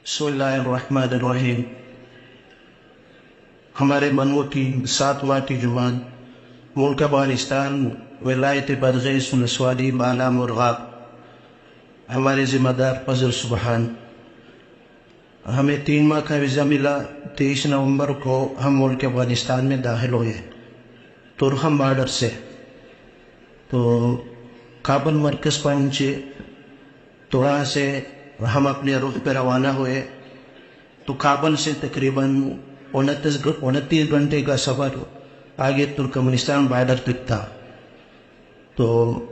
بسم اللہ الرحمن الرحیم۔ ہمارے بنو کی 7واں جماعت ملک افغانستان ولایت بادغیس ولسوالی بالا مرغاب، ہمارے ذمہ دار فضل سبحان، ہمیں 3 ماہ کا ویزا ملا۔ 23 نومبر کو ہم ملک افغانستان میں داخل ہوئے تورخم بارڈر سے، تو کابل مرکز پہنچے، تو وہاں سے ہم اپنے رخ پہ روانہ ہوئے۔ تو کابل سے تقریباً 29 گھنٹے کا سفر آگے ترکمانستان بارڈر تک تھا۔ تو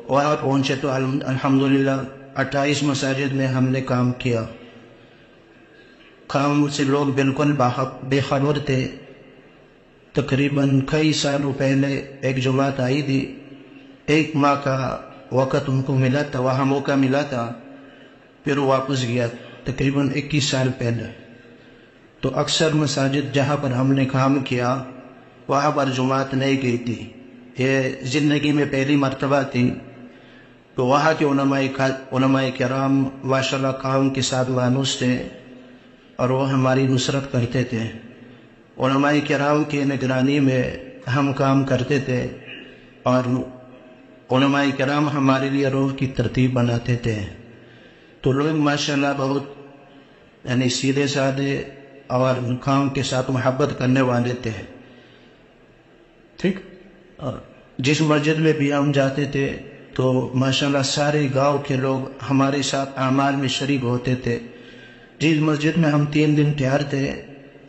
وہاں پہنچے تو الحمدللہ 28 مساجد میں ہم نے کام کیا۔ کام سے لوگ بالکل بے خبر تھے۔ تقریباً کئی سالوں پہلے ایک جماعت آئی تھی، 1 ماہ کا وقت ان کو ملا تھا، وہاں موقع ملا تھا، پھر واپس گیا تقریباً 21 سال پہلے۔ تو اکثر مساجد جہاں پر ہم نے کام کیا وہاں پر جماعت نہیں گئی تھی، یہ زندگی میں پہلی مرتبہ تھی۔ تو وہاں کے علماء کرام ماشاءاللہ کام کے ساتھ مانوس تھے اور وہ ہماری نصرت کرتے تھے۔ علماء کرام کی نگرانی میں ہم کام کرتے تھے اور علماء کرام ہمارے لیے روح کی ترتیب بناتے تھے۔ تو لوگ ماشاءاللہ بہت سیدھے سادے اور کام کے ساتھ محبت کرنے والے تھے۔ ٹھیک، اور جس مسجد میں بھی ہم جاتے تھے تو ماشاءاللہ سارے گاؤں کے لوگ ہمارے ساتھ اعمال میں شریک ہوتے تھے۔ جس مسجد میں ہم 3 دن ٹھہرتے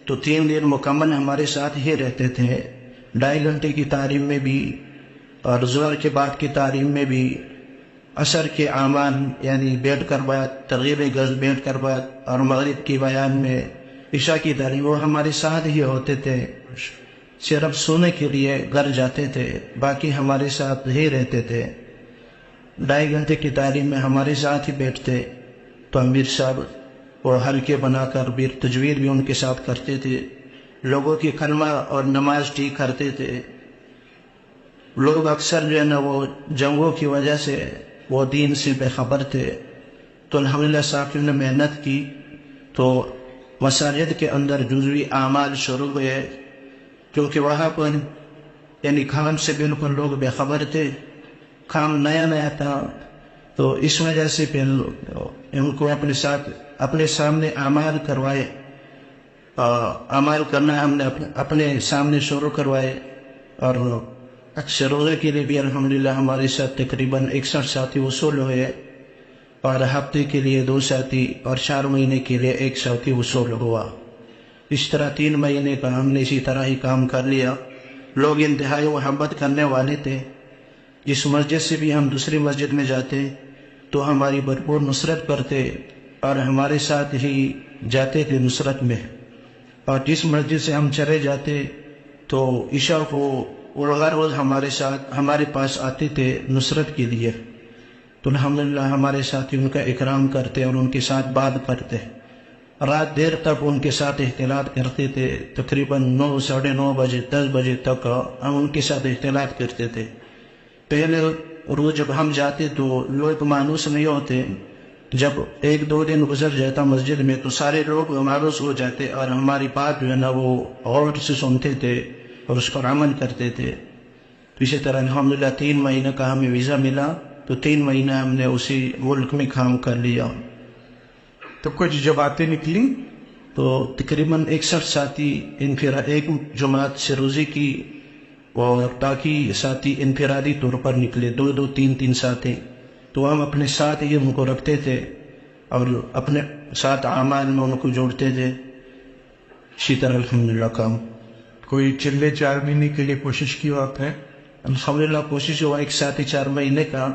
تو 3 دن مکمل ہمارے ساتھ ہی رہتے تھے۔ 2.5 گھنٹے کی تعلیم میں بھی اور ظہر کے بعد کی تعلیم میں بھی، عصر کے اعمال بیٹھ کر بات، ترغیب غز بیٹھ کر بات، اور مغرب کی بیان میں، عشاء کی تعلیم، وہ ہمارے ساتھ ہی ہوتے تھے۔ صرف سونے کے لیے گھر جاتے تھے، باقی ہمارے ساتھ ہی رہتے تھے۔ 2.5 گھنٹے کی تعلیم میں ہمارے ساتھ ہی بیٹھتے تو امیر صاحب وہ حلقے بنا کر بھی تجوید بھی ان کے ساتھ کرتے تھے، لوگوں کی کلمہ اور نماز ٹھیک کرتے تھے۔ لوگ اکثر وہ جنگوں کی وجہ سے وہ دین سے بے خبر تھے، تو الحمدللہ صاحب نے محنت کی تو مساجد کے اندر جزوی اعمال شروع ہوئے، کیونکہ وہاں پر کام سے بالکل لوگ بے خبر تھے، کام نیا تھا، تو اس وجہ سے پھر ان کو اپنے سامنے اعمال کروائے، اعمال کرنا ہم نے اپنے سامنے شروع کروائے۔ اور اکثر روزے کے لیے بھی الحمدللہ ہمارے ساتھ تقریباً 61 ساتھی وصول ہوئے، اور ہفتے کے لیے 2 ساتھی اور 4 مہینے کے لیے 1 ساتھی وصول ہوا۔ اس طرح 3 مہینے کا ہم نے اسی طرح ہی کام کر لیا۔ لوگ انتہائی محبت کرنے والے تھے۔ جس مسجد سے بھی ہم دوسری مسجد میں جاتے تو ہماری بھرپور نصرت کرتے اور ہمارے ساتھ ہی جاتے تھے نصرت میں۔ اور جس مسجد سے ہم چلے جاتے تو عشاء کو وہ ہر روز ہمارے پاس آتے تھے نصرت کے لیے، تو الحمدللہ ہمارے ساتھی ان کا اکرام کرتے اور ان کے ساتھ بات کرتے۔ رات دیر تک ان کے ساتھ اختلاط کرتے تھے، تقریباً 9، 9:30 بجے، 10 بجے تک ہم ان کے ساتھ اختلاط کرتے تھے۔ پہلے روز جب ہم جاتے تو لوگ مانوس نہیں ہوتے، جب 1-2 دن گزر جاتا مسجد میں تو سارے لوگ مانوس ہو جاتے اور ہماری بات وہ غور سے سنتے تھے اور اس پر عمل کرتے تھے۔ تو اسی طرح الحمدللہ 3 مہینے کا ہمیں ویزا ملا، تو 3 مہینہ ہم نے اسی ملک میں کام کر لیا۔ تو کچھ جماعتیں نکلی تو تقریباً 61 ساتھی ایک جماعت سے روزی کی، اور باقی ساتھی انفرادی طور پر نکلے، 2-2، 3-3 ساتھی۔ تو ہم اپنے ساتھ ہی ان کو رکھتے تھے اور اپنے ساتھ اعمال میں ان کو جوڑتے تھے۔ اسی طرح الحمدللہ کام کوئی 4 مہینے کے لیے کوشش کی آپ ہے؟ الحمدللہ کوشش ہوا 1 ساتھی 4 مہینے کا،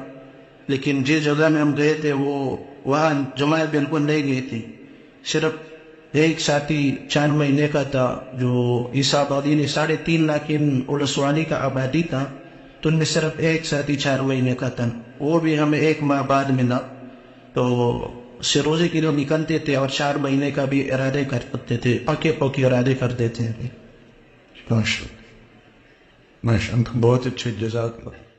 لیکن جس جگہ میں ہم گئے تھے وہاں جماعت بالکل نہیں گئی تھی، صرف ایک ساتھی 4 مہینے کا تھا، جو اس آبادی نے 3.5 لاکھ ولسوالی کا آبادی تھا، تو ان میں صرف ایک ساتھی 4 مہینے کا تھا، وہ بھی ہمیں 1 ماہ بعد ملا۔ تو روزے کے لیے نکلتے تھے اور 4 مہینے کا بھی ارادے کرتے تھے، پکے ارادے کرتے تھے۔ ماشاءاللہ بہت اچھے، جزاک اللہ۔